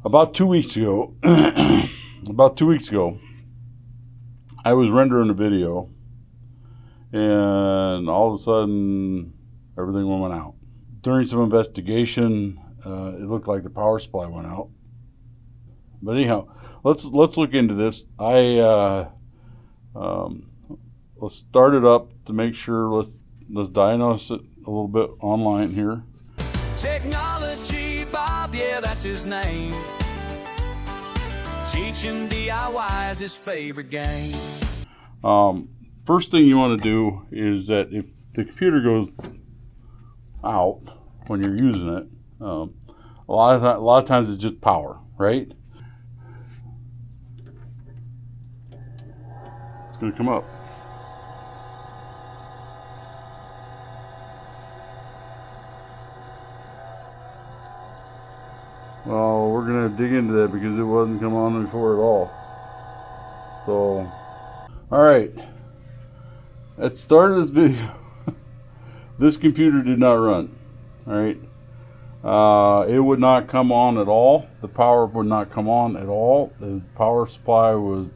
About 2 weeks ago, I was rendering a video, and all of a sudden, everything went out. During some investigation, it looked like the power supply went out. But anyhow, let's look into this. Let's start it up to make sure. Let's diagnose it a little bit online here. Technology Bob, yeah, that's his name. Teaching DIY is his favorite game. First thing you want to do is that if the computer goes out when you're using it, a lot of times it's just power, right? It's going to come up. Well, we're going to dig into that because it wasn't come on before at all. So, all right. At the start of this video, this computer did not run. All right. It would not come on at all. The power would not come on at all. The power supply was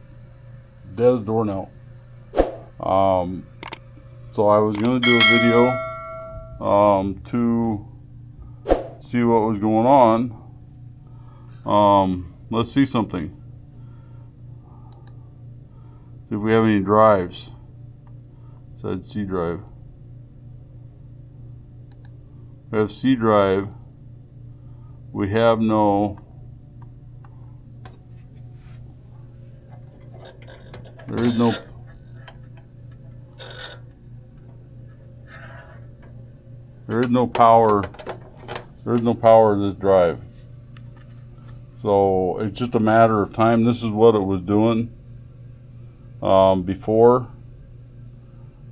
dead as a doornail. So I was going to do a video to see what was going on. Let's see something. See if we have any drives. Said C drive. We have C drive. We have no. There is no. There is no power. There is no power to this drive. So it's just a matter of time. This is what it was doing before.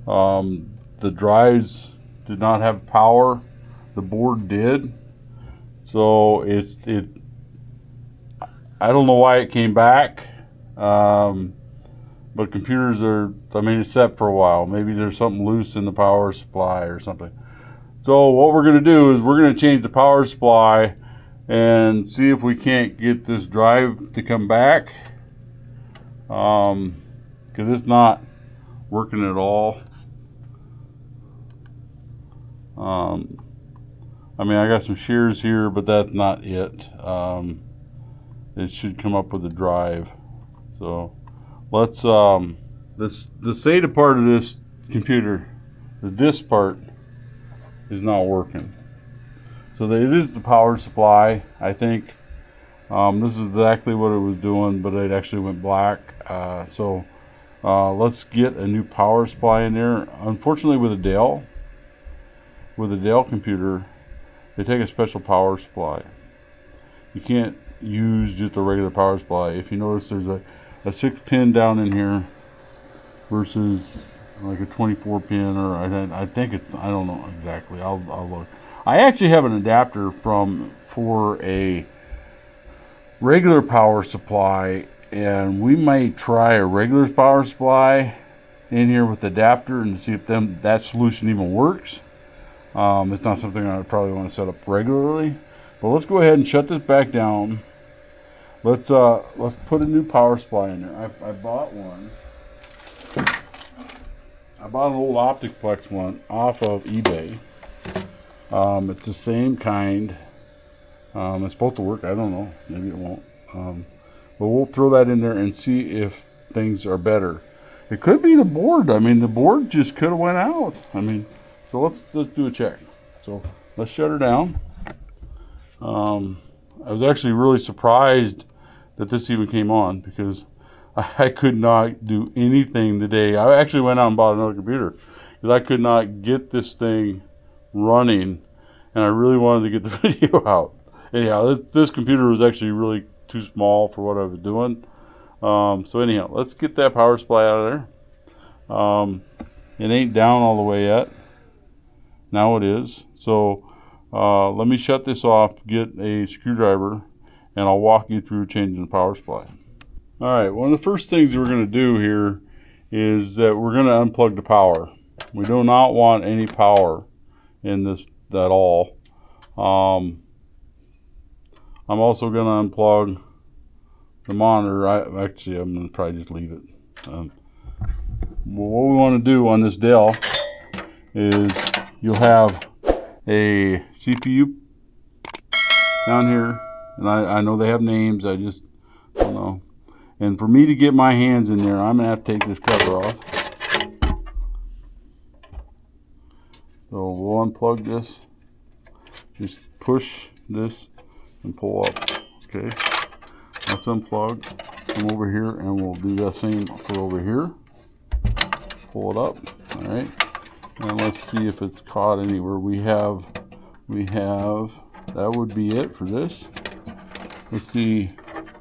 The drives did not have power. The board did. So I don't know why it came back. But computers it's set for a while. Maybe there's something loose in the power supply or something. So what we're going to do is we're going to change the power supply and see if we can't get this drive to come back, because it's not working at all. I got some shears here, but that's not it. It should come up with a drive. So let's the SATA part of this computer, this part is not working. So it is the power supply, I think. This is exactly what it was doing, but it actually went black. So let's get a new power supply in there. Unfortunately, with a Dell computer, they take a special power supply. You can't use just a regular power supply. If you notice, there's a 6-pin down in here versus like a 24-pin, or I think it's, I don't know exactly. I'll look. I actually have an adapter for a regular power supply, and we might try a regular power supply in here with the adapter and see if that solution even works. It's not something I would probably want to set up regularly, but let's go ahead and shut this back down. Let's put a new power supply in there. I bought one. I bought an old Opticplex one off of eBay. It's the same kind. It's supposed to work. I don't know. Maybe it won't. But we'll throw that in there and see if things are better. It could be the board. The board just could have went out. So let's do a check. So let's shut her down. I was actually really surprised that this even came on, because I could not do anything today. I actually went out and bought another computer because I could not get this thing running, and I really wanted to get the video out. Anyhow, this computer was actually really too small for what I was doing. So anyhow, let's get that power supply out of there. It ain't down all the way yet. Now it is. So let me shut this off, get a screwdriver, and I'll walk you through changing the power supply. All right, one of the first things we're going to do here is that we're going to unplug the power. We do not want any power in this at all. I'm also going to unplug the monitor. I'm going to probably just leave it. What we want to do on this Dell is you'll have a CPU down here, and I know they have names, I just don't know. And for me to get my hands in there, I'm going to have to take this cover off. So we'll unplug this, just push this and pull up. Okay, let's unplug, come over here, and we'll do the same for over here. Pull it up, all right, and let's see if it's caught anywhere. We have, that would be it for this. Let's see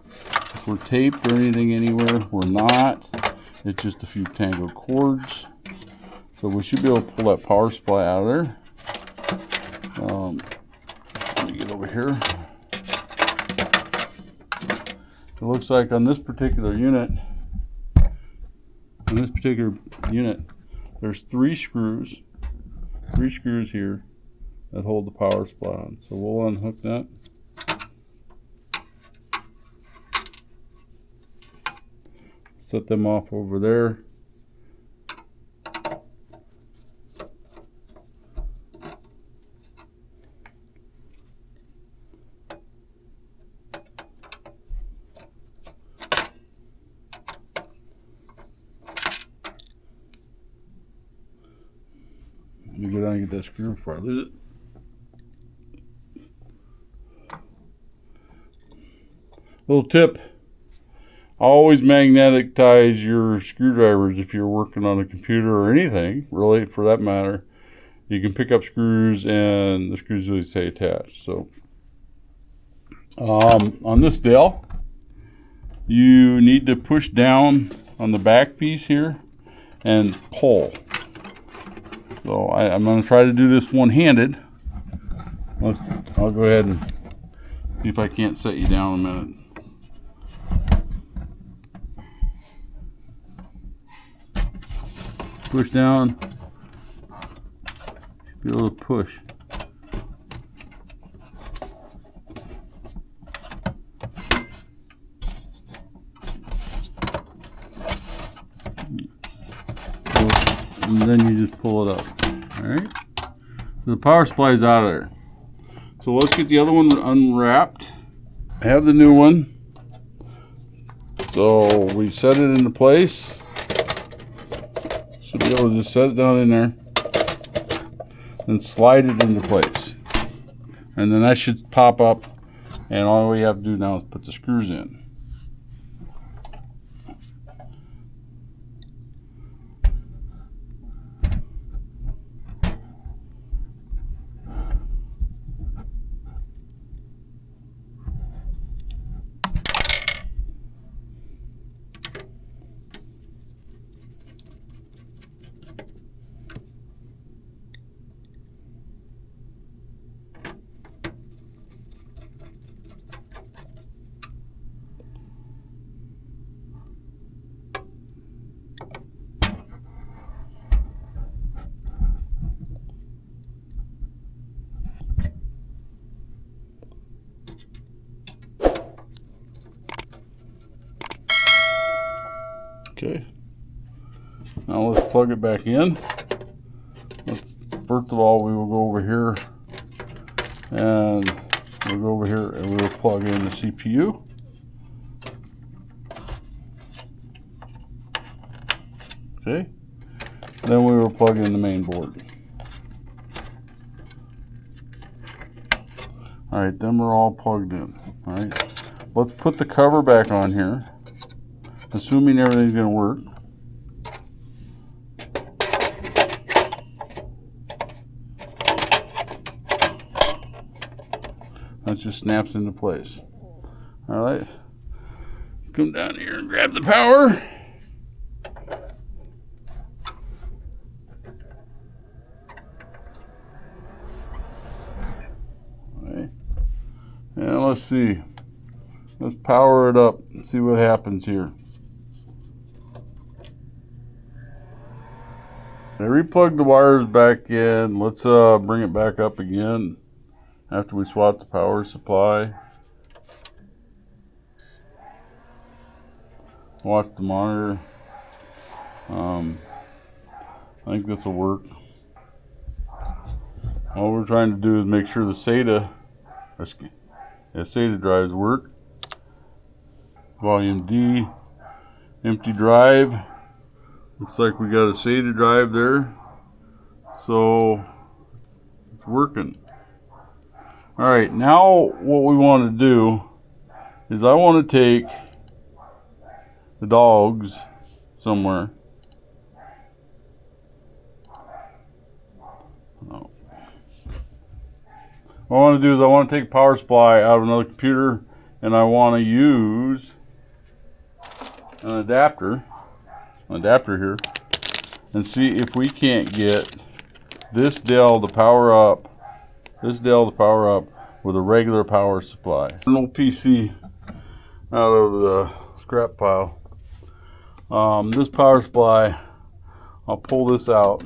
if we're taped or anything anywhere. We're not. It's just a few tangled cords. So we should be able to pull that power supply out of there. Let me get over here. It looks like on this particular unit, there's three screws here that hold the power supply on. So we'll unhook that. Set them off over there. Let me go down and get that screw before I lose it. Little tip, always magneticize your screwdrivers if you're working on a computer or anything, really, for that matter. You can pick up screws and the screws really stay attached. So on this Dell, you need to push down on the back piece here and pull. So I'm going to try to do this one-handed. I'll go ahead and see if I can't set you down a minute. Push down, be able to push. And then you just pull it up. Alright, so the power supply is out of there. So let's get the other one unwrapped. I have the new one. So we set it into place. Should be able to just set it down in there and slide it into place. And then that should pop up, and all we have to do now is put the screws in. Okay, now let's plug it back in. First of all, we will go over here and we'll go over here and we'll plug in the CPU. Okay, then we will plug in the main board. Alright, then we're all plugged in. Alright, let's put the cover back on here, assuming everything's going to work. That just snaps into place. Alright, come down here and grab the power. Alright, and let's see. Let's power it up and see what happens here. I replugged the wires back in. Let's bring it back up again after we swap the power supply. watch the monitor. I think this will work. All we're trying to do is make sure the SATA drives work. Volume D, empty drive. Looks like we got a SATA drive there, so it's working. All right, now what we want to do is I want to take the dogs somewhere. Oh. What I want to do is I want to take a power supply out of another computer, and I want to use an adapter here, and see if we can't get this Dell to power up with a regular power supply. An old PC out of the scrap pile. This power supply, I'll pull this out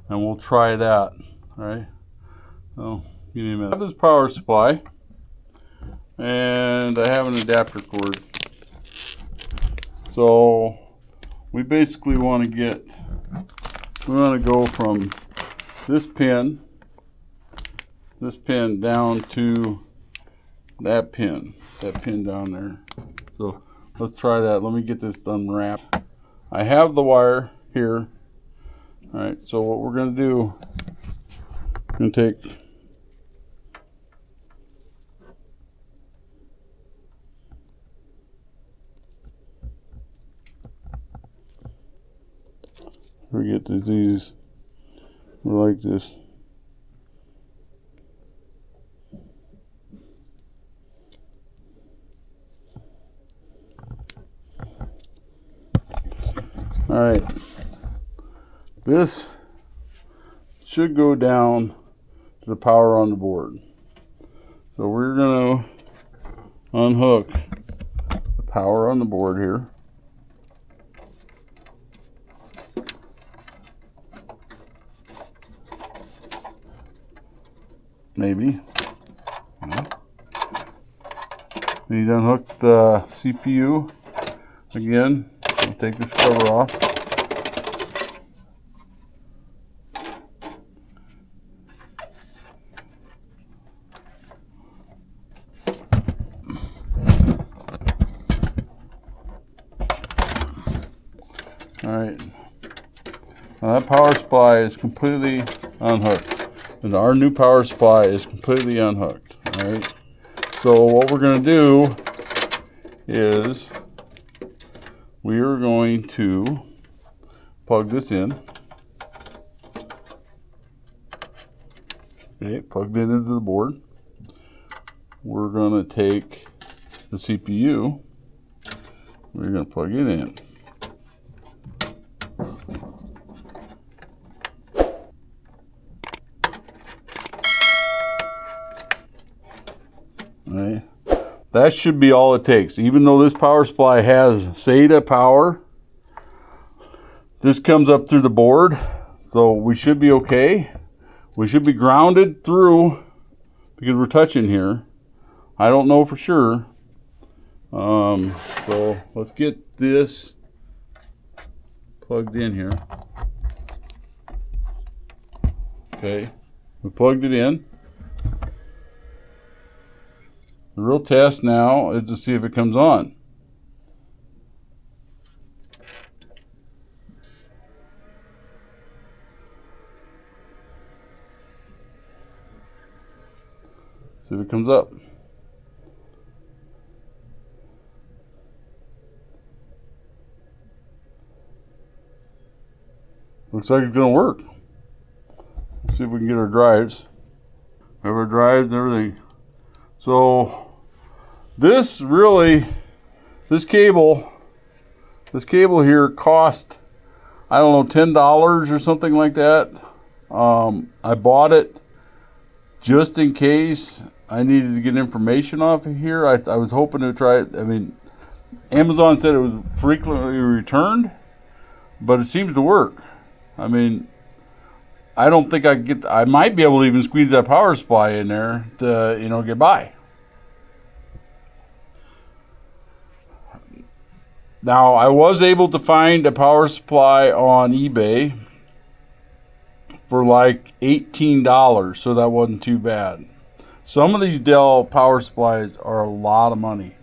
and we'll try that. Alright, so give me a minute. I have this power supply and I have an adapter cord. So we basically want to go from this pin down to that pin down there. So let's try that. Let me get this unwrapped. I have the wire here. Alright, so what we're going to do, we're going to take forget that these are like this. All right, this should go down to the power on the board. So we're going to unhook the power on the board here. Maybe. Yeah. We need to unhook the CPU again. We'll take this cover off. Alright. Now that power supply is completely unhooked. And our new power supply is completely unhooked. Alright. So what we're going to do is we are going to plug this in. Okay, plugged it into the board. We're going to take the CPU. We're going to plug it in. Right. That should be all it takes. Even though this power supply has SATA power, this comes up through the board, so we should be okay. We should be grounded through because we're touching here. I don't know for sure. So let's get this plugged in here. Okay, we plugged it in. The real test now is to see if it comes on. See if it comes up. Looks like it's going to work. Let's see if we can get our drives. We have our drives and everything. So this cable here cost, I don't know, $10 or something like that. I bought it just in case I needed to get information off of here. I was hoping to try it. I mean, Amazon said it was frequently returned, but it seems to work. I mean, I don't think I might be able to even squeeze that power supply in there to, get by. Now, I was able to find a power supply on eBay for like $18, so that wasn't too bad. Some of these Dell power supplies are a lot of money.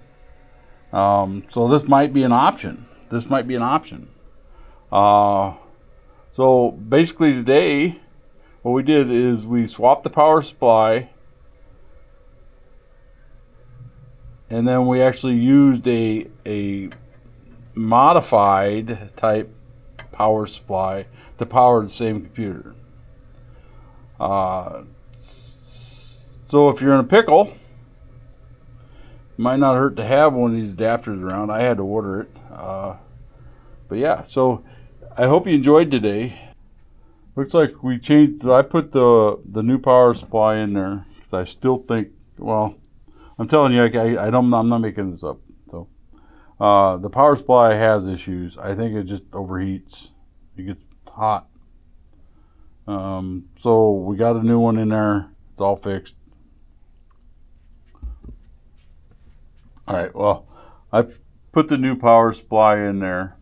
So this might be an option. So basically today, what we did is we swapped the power supply, and then we actually used a modified type power supply to power the same computer. So if you're in a pickle, it might not hurt to have one of these adapters around. I had to order it. But yeah, so I hope you enjoyed today. Looks like we changed. I put the new power supply in there because I still think, well, I'm telling you, I'm not making this up. So the power supply has issues. I think it just overheats. It gets hot. So we got a new one in there. It's all fixed. All right, well, I put the new power supply in there.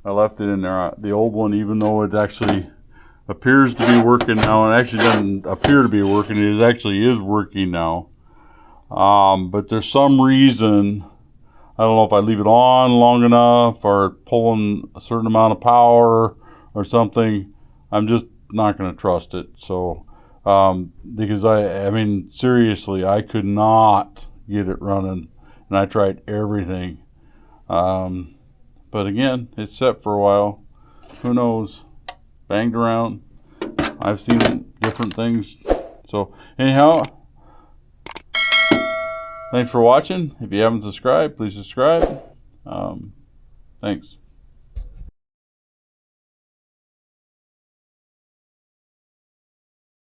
I left it in there. The old one, even though it actually appears to be working now, it actually doesn't appear to be working. It actually is working now. But there's some reason, I don't know if I leave it on long enough or pulling a certain amount of power or something. I'm just not going to trust it. So, because I mean, seriously, I could not get it running, and I tried everything. But again, it's set for a while. Who knows? Banged around. I've seen different things. So anyhow, thanks for watching. If you haven't subscribed, please subscribe. Thanks.